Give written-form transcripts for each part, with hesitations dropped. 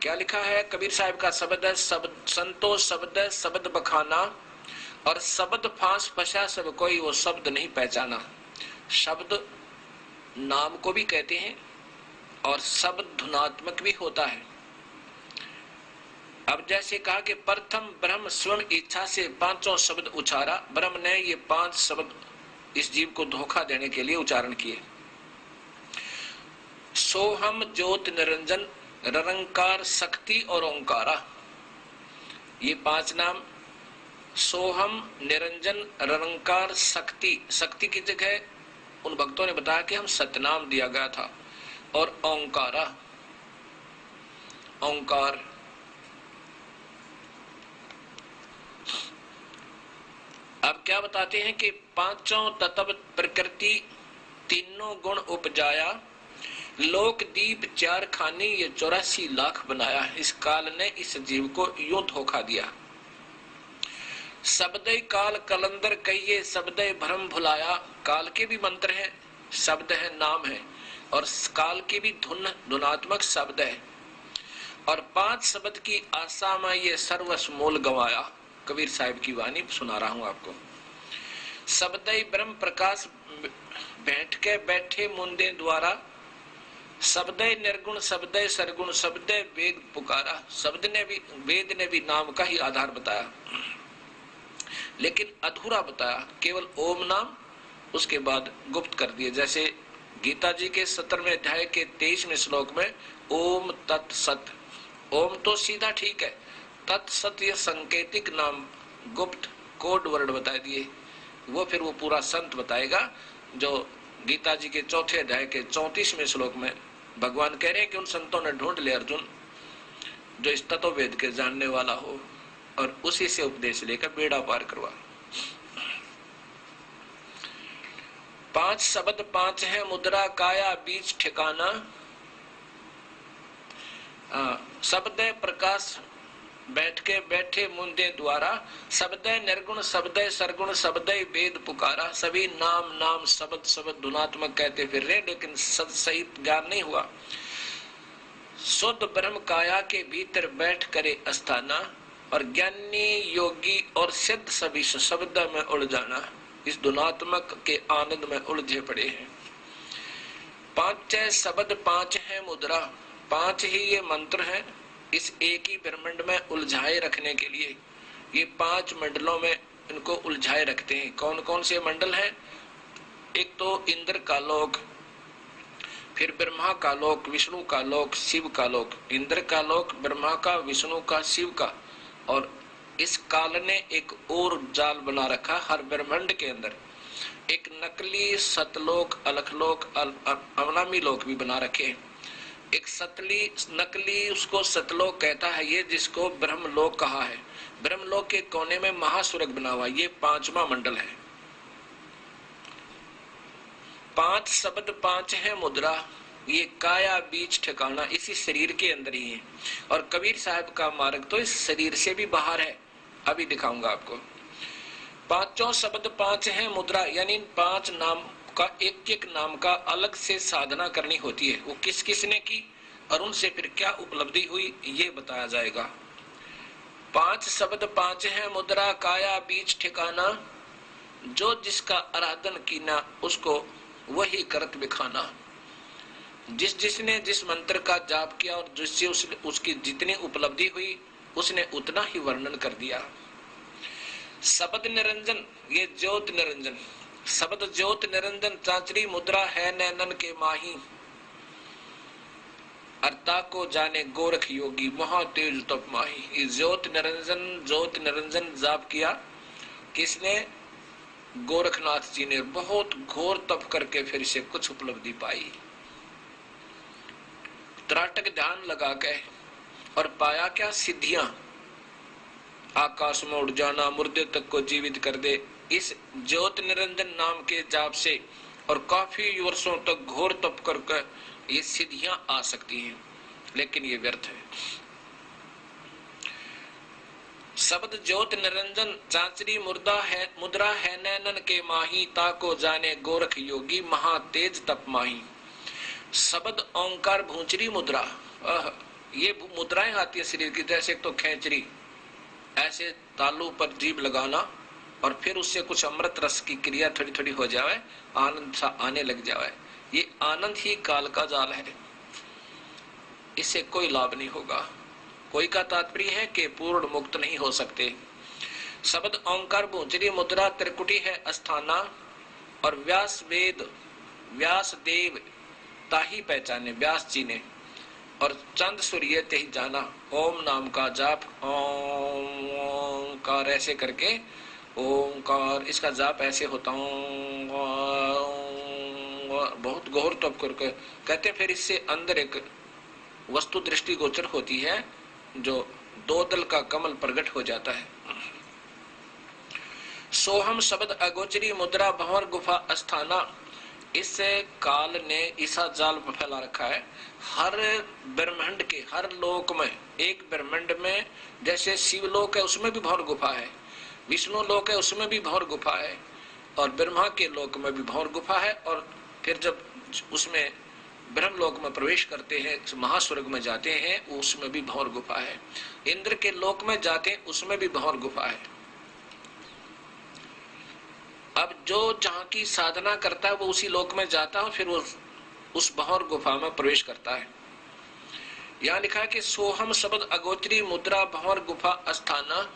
क्या लिखा है कबीर साहब का शब्द है, शब्द संतो शब्द है शब्द बखाना, और शब्द फांस फंसा सब कोई वो शब्द नहीं पहचाना। शब्द नाम को भी कहते हैं और शब्द धुनात्मक भी होता है। अब जैसे कहा कि प्रथम ब्रह्म स्वयं इच्छा से पांचों शब्द उचारा, ब्रह्म ने ये 5 शब्द इस जीव को धोखा देने के लिए उच्चारण किए। सोहम ज्योत निरंजन निरंकार शक्ति और ओंकारा, ये 5 नाम। सोहम निरंजन निरंकार शक्ति, शक्ति की जगह उन भक्तों ने बताया कि हम सतनाम दिया गया था, और ओंकारा ओंकार। अब क्या बताते हैं कि पांचों तत्व प्रकृति तीनों गुण उपजाया, लोक दीप 4 खाने ये 84 लाख बनाया। इस काल ने इस जीव को यूं धोखा दिया। शब्द काल कलंदर कहिए, शब्द भ्रम भुलाया। काल के भी मंत्र हैं, शब्द है, नाम है, और काल के भी धुनात्मक शब्द है। और 5 शब्द की आशा में ये सर्वस्व मोल गवाया। कबीर साहब की वाणी सुना रहा हूं आपको। शब्द ब्रह्म प्रकाश बैठ के बैठे मुंदे द्वारा, शब्द निर्गुण शब्द सरगुण शब्द वेद पुकारा। शब्द ने भी, वेद ने भी नाम का ही आधार बताया, लेकिन अधूरा बताया, केवल ओम नाम, उसके बाद गुप्त कर दिए। जैसे गीता जी के 17वें अध्याय के 23वें श्लोक में ओम तत्सत, ओम तो सीधा ठीक है, तत्सत ये संकेतिक नाम, गुप्त कोड वर्ड बता दिए। वो फिर वो पूरा संत बताएगा, जो गीता जी के 4थे अध्याय के 34वें श्लोक में भगवान कह रहे हैं कि उन संतों ने ढूंढ ले अर्जुन जो इस तत्व वेद के जानने वाला हो, और उसी से उपदेश लेकर बेड़ा पार करवा। 5 शब्द 5 है मुद्रा काया बीच ठिकाना। शब्द प्रकाश बैठ के बैठे मुंदे द्वारा, शब्द निर्गुण शब्द सरगुण शब्द वेद पुकारा। सभी नाम नाम शब्द शब्द धुनात्मक कहते फिर रहे, लेकिन सही ज्ञान नहीं हुआ। शुद्ध ब्रह्म काया के भीतर बैठ करे अस्थाना, और ज्ञानी योगी और सिद्ध सभी शब्द में उड़ जाना। इस धुनात्मक के आनंद में उलझे पड़े हैं। 5 शब्द 5 है मुद्रा, 5 ही ये मंत्र हैं इस एक ही ब्रह्मांड में उलझाए रखने के लिए। ये 5 मंडलों में इनको उलझाए रखते हैं। कौन कौन से मंडल हैं? एक तो इंद्र का लोक, फिर ब्रह्मा का लोक, विष्णु का लोक, शिव का लोक। इंद्र का लोक, ब्रह्मा का, विष्णु का, शिव का। और इस काल ने एक और जाल बना रखा हर ब्रह्मांड के अंदर। एक नकली सतलोक, अलखलोक, अवनामी लोक भी बना रखे। एक नकली उसको सतलोक कहता है, ये जिसको ब्रह्मलोक कहा है। ब्रह्मलोक के कोने में महास्वर्ग बना हुआ, ये 5वां मंडल है। 5 शब्द 5 है मुद्रा, ये काया बीच ठिकाना इसी शरीर के अंदर ही है। और कबीर साहब का मार्ग तो इस शरीर से भी बाहर है, अभी दिखाऊंगा आपको। 5 शब्द 5 है मुद्रा, यानी 5 नाम का एक एक नाम का अलग से साधना करनी होती है। वो किस किस ने की और उनसे फिर क्या उपलब्धि हुई, ये बताया जाएगा। 5 शब्द 5 है मुद्रा काया बीच ठिकाना, जो जिसका आराधन कीना उसको वही करत बिखाना। जिसने जिस मंत्र का जाप किया और जिससे उसकी जितनी उपलब्धि हुई उसने उतना ही वर्णन कर दिया। शब्द निरंजन, ये ज्योत निरंजन, शब्द ज्योत निरंजन चांचरी मुद्रा है नैनन के माही, अर्ता को जाने गोरख योगी महा तेज तप माही। ज्योत निरंजन जाप किया किसने? गोरखनाथ जी ने। बहुत घोर तप करके फिर से कुछ उपलब्धि पाई, त्राटक ध्यान लगा के, और पाया क्या? सिद्धियां। आकाश में उड़ जाना, मुर्दे तक को जीवित कर दे, इस ज्योत निरंजन नाम के जाप से। और काफी वर्षों तक घोर तप करके ये सिद्धियां आ सकती हैं, लेकिन ये व्यर्थ है। शब्द ज्योत निरंजन चांचरी मुद्रा है नैनन के माही, ताको जाने गोरख योगी महा तेज तप माही। शब्द ओंकार भूंचरी मुद्रा, ये मुद्राएं आती है शरीर की, जैसे एक तो खेचरी, ऐसे तालू पर जीभ लगाना और फिर उससे कुछ अमृत रस की क्रिया थोड़ी थोड़ी हो जाए, आनंद सा आने लग जाए। ये आनंद ही काल का जाल है, इससे कोई लाभ नहीं होगा। कोई का तात्पर्य है कि पूर्ण मुक्त नहीं हो सकते। शब्द ओंकार भूंजरी मुद्रा त्रिकुटी है अस्थाना, और व्यास वेद व्यास देव ताही पहचाने, व्यास जी ने, और चंद सूर्य ते ही जाना। ओम नाम का जाप, ओंकार ऐसे करके, ओंकार इसका जाप ऐसे होता हूँ, बहुत गौर तब करके कहते हैं। फिर इससे अंदर एक वस्तु दृष्टि गोचर होती है, जो दो दल का कमल प्रकट हो जाता है। सोहम शब्द अगोचरी मुद्रा भंवर गुफा अस्थाना, इससे काल ने ईसा जाल फैला रखा है। हर ब्रह्मांड के हर लोक में, एक ब्रह्मांड में जैसे शिवलोक है उसमें भी भंवर गुफा है, विष्णु लोक है उसमें भी भंवर गुफा है, और ब्रह्मा के लोक में भी भंवर गुफा है। और फिर जब उसमें ब्रह्म लोक में प्रवेश करते हैं, महास्वर्ग में जाते हैं, उसमें भी भंवर गुफा है। इंद्र के लोक में जाते हैं, उसमें भी भंवर गुफा है। अब जो जहां की साधना करता है वो उसी लोक में जाता है, फिर वो उस भंवर गुफा में प्रवेश करता है। यहाँ लिखा है कि सोहम शब्द अगोचरी मुद्रा भंवर गुफा अस्थाना,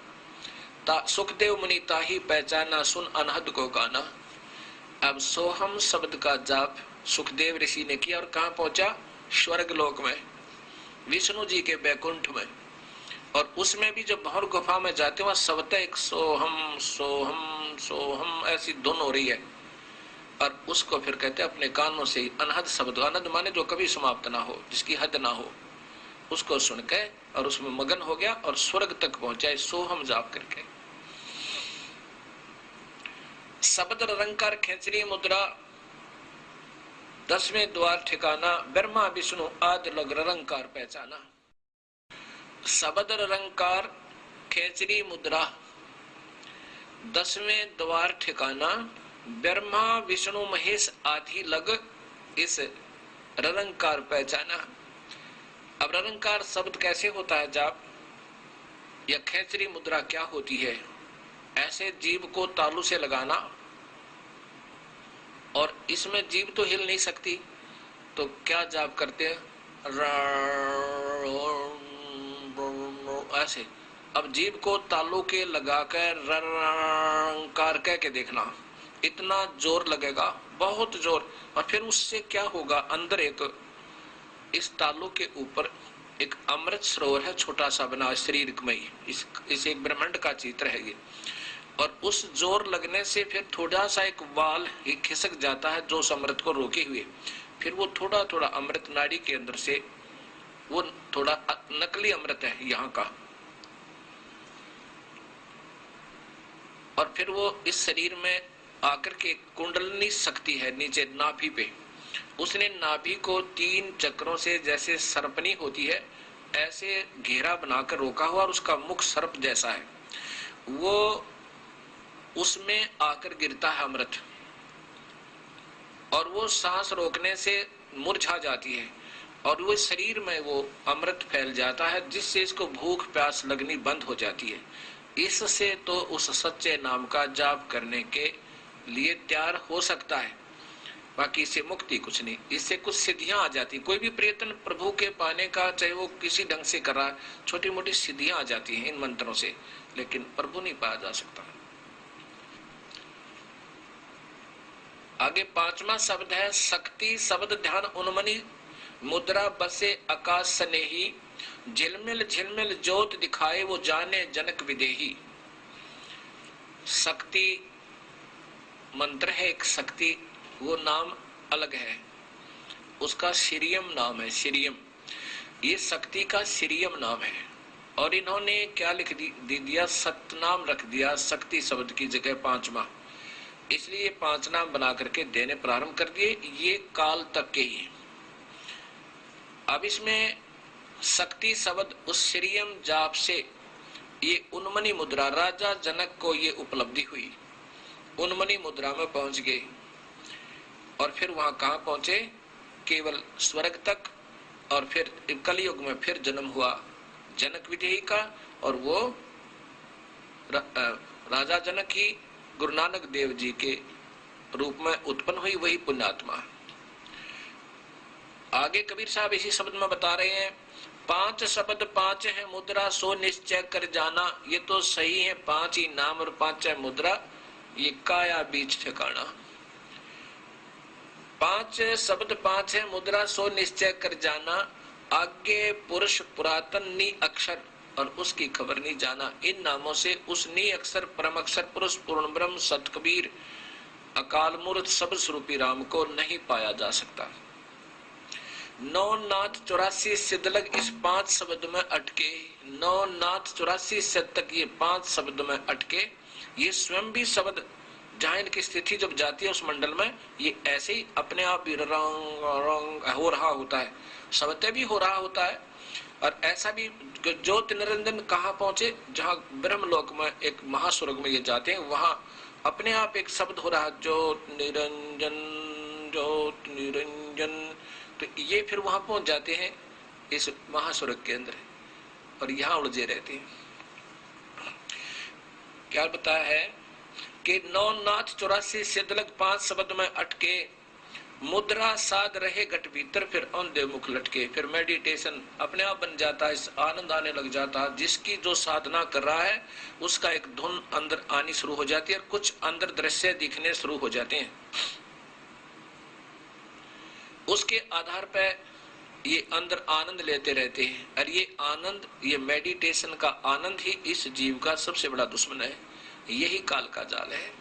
सुखदेव मुनि ताही पहचाना, सुन अनहद को गाना। अब सोहम शब्द का जाप सुखदेव ऋषि ने किया और कहां पहुंचा? स्वर्ग लोक में, विष्णु जी के बैकुंठ में। और उसमें भी जब भंवर गुफा में जाते वहां शब्द एक सोहम सोहम सोहम ऐसी धुन हो रही है, और उसको फिर कहते हैं अपने कानों से अनहद शब्द, अनहद माने जो कभी समाप्त ना हो, जिसकी हद ना हो, उसको सुन के और उसमें मगन हो गया और स्वर्ग तक पहुंचा सोहम जाप करके। शब्द रंकार खेचरी मुद्रा 10वें द्वार ठिकाना, ब्रह्मा विष्णु आदि लग रंकार पहचाना। शब्द रंकार खेचरी मुद्रा 10वें द्वार ठिकाना, ब्रह्मा विष्णु महेश आदि लग इस रंकार पहचाना। अब रंकार शब्द कैसे होता है जाप, या खेचरी मुद्रा क्या होती है? ऐसे जीभ को तालू से लगाना, और इसमें जीभ तो हिल नहीं सकती, तो क्या जाप करते हैं? ऐसे। अब जीभ को तालू के लगाकर रंकार कह के देखना, इतना जोर लगेगा, बहुत जोर। और फिर उससे क्या होगा? अंदर एक इस तालू के ऊपर एक अमृत सरोवर है, छोटा सा बना शरीर में ही, इस एक ब्रह्मांड का चित्र है ये। और उस जोर लगने से फिर थोड़ा सा एक वाल ही खिसक जाता है जो उस अमृत को रोके हुए, फिर वो थोड़ा थोड़ा अमृत नाड़ी के अंदर से, वो थोड़ा नकली अमृत है यहाँ का, और फिर वो इस शरीर में आकर के कुंडलनी शक्ति है नीचे नाभि पे, उसने नाभि को 3 चक्रों से जैसे सर्पनी होती है ऐसे घेरा बनाकर रोका हुआ, और उसका मुख सर्प जैसा है, वो उसमें आकर गिरता है अमृत, और वो सांस रोकने से मुरझा जाती है, और वो शरीर में वो अमृत फैल जाता है, जिससे इसको भूख प्यास लगनी बंद हो जाती है। इससे तो उस सच्चे नाम का जाप करने के लिए तैयार हो सकता है, बाकी इससे मुक्ति कुछ नहीं। इससे कुछ सिद्धियां आ जाती, कोई भी प्रयत्न प्रभु के पाने का चाहे वो किसी ढंग से कर रहा है, छोटी मोटी सिद्धियां आ जाती हैं इन मंत्रों से, लेकिन प्रभु नहीं पाया जा सकता। आगे 5वां शब्द है शक्ति शब्द ध्यान उन्मनी मुद्रा बसे आकाश स्नेही, झिलमिल झिलमिल ज्योत दिखाए वो जाने जनक विदेही। शक्ति मंत्र है एक, शक्ति वो नाम अलग है, उसका श्रीयम नाम है, श्रीयम, ये शक्ति का श्रीयम नाम है। और इन्होंने क्या लिख दिया? सतनाम रख दिया शक्ति शब्द की जगह 5वां, इसलिए 5 नाम बना करके देने प्रारंभ कर दिए, ये काल तक के ही। अब इसमें शक्ति शब्द उस श्रीयम जाप से ये उन्मनी मुद्रा, राजा जनक को ये उपलब्धि हुई, उन्मनी मुद्रा में पहुंच गए, और फिर वहां कहां पहुंचे? केवल स्वर्ग तक, और फिर कलयुग में फिर जन्म हुआ जनक विदेही का, और वो राजा जनक ही गुरु नानक देव जी के रूप में उत्पन्न हुई, वही पुण्यात्मा। आगे कबीर साहब इसी शब्द में बता रहे हैं, 5 शब्द 5 है मुद्रा, सो निश्चय कर जाना। ये तो सही है, 5 ही नाम और 5 है मुद्रा, ये काया बीच ठिकाना। 5 शब्द 5 है मुद्रा, सो निश्चय कर जाना। आगे पुरुष पुरातन नी अक्षर, और उसकी खबर नहीं जाना। इन नामों से उस नी अक्षर परम अक्षर पुरुष पूर्ण ब्रह्म सत कबीर अकाल मूर्त सब स्वरूपी राम को नहीं पाया जा सकता। 9 नाथ 84 सिद्धलग इस 5 शब्द में अटके। 9 नाथ 84 सिद्धक ये 5 शब्द में अटके। ये स्वयं भी शब्द जहां इनकी स्थिति जब जाती है उस मंडल में, ये ऐसे ही अपने आप भी रंग रंग हो रहा होता है, शब्द भी हो रहा होता है। और ऐसा भी ज्योत निरंजन कहाँ पहुंचे, जहां ब्रह्मलोक में एक महास्वर्ग में ये जाते हैं, वहां अपने आप एक शब्द हो रहा, ज्योत निरंजन ज्योत निरंजन। तो ये फिर वहां पहुंच जाते हैं इस महास्वर्ग के अंदर, और यहाँ उलझे रहते हैं। क्या बताया है कि 9 नाथ 84 सिद्धलग 5 शब्द में अटके। मुद्रा साध रहे घट भीतर, फिर औंधे मुख लटके। फिर मेडिटेशन अपने आप बन जाता है, आनंद आने लग जाता है। जिसकी जो साधना कर रहा है उसका एक धुन अंदर आनी शुरू हो जाती है, और कुछ अंदर दृश्य दिखने शुरू हो जाते हैं। उसके आधार पर ये अंदर आनंद लेते रहते हैं, और ये आनंद, ये मेडिटेशन का आनंद ही इस जीव का सबसे बड़ा दुश्मन है। यही काल का जाल है।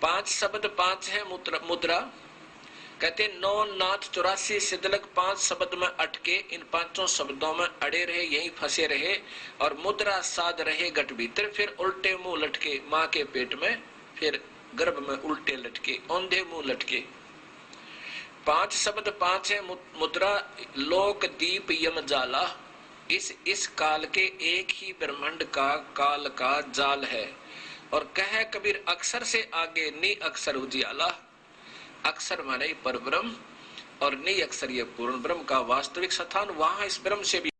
5 शब्द 5 है मुद्रा, कहते 9 नाथ 84 सिद्धलग 5 शब्द में अटके। इन 5 शब्दों में अड़े रहे, यहीं फंसे रहे, और मुद्रा साध रहे घट भीतर, फिर उल्टे मुंह लटके माँ के पेट में, फिर गर्भ में उल्टे लटके, औंधे मुंह लटके। 5 शब्द 5 है मुद्रा, लोक दीप यम जाला। इस काल के एक ही ब्रह्मांड का काल का जाल है। और कहे कबीर अक्षर से आगे नी अक्षर उजियाला। अक्षर माने पर ब्रह्म, और नी अक्षर ये पूर्ण ब्रह्म का वास्तविक स्थान। वहां इस ब्रह्म से भी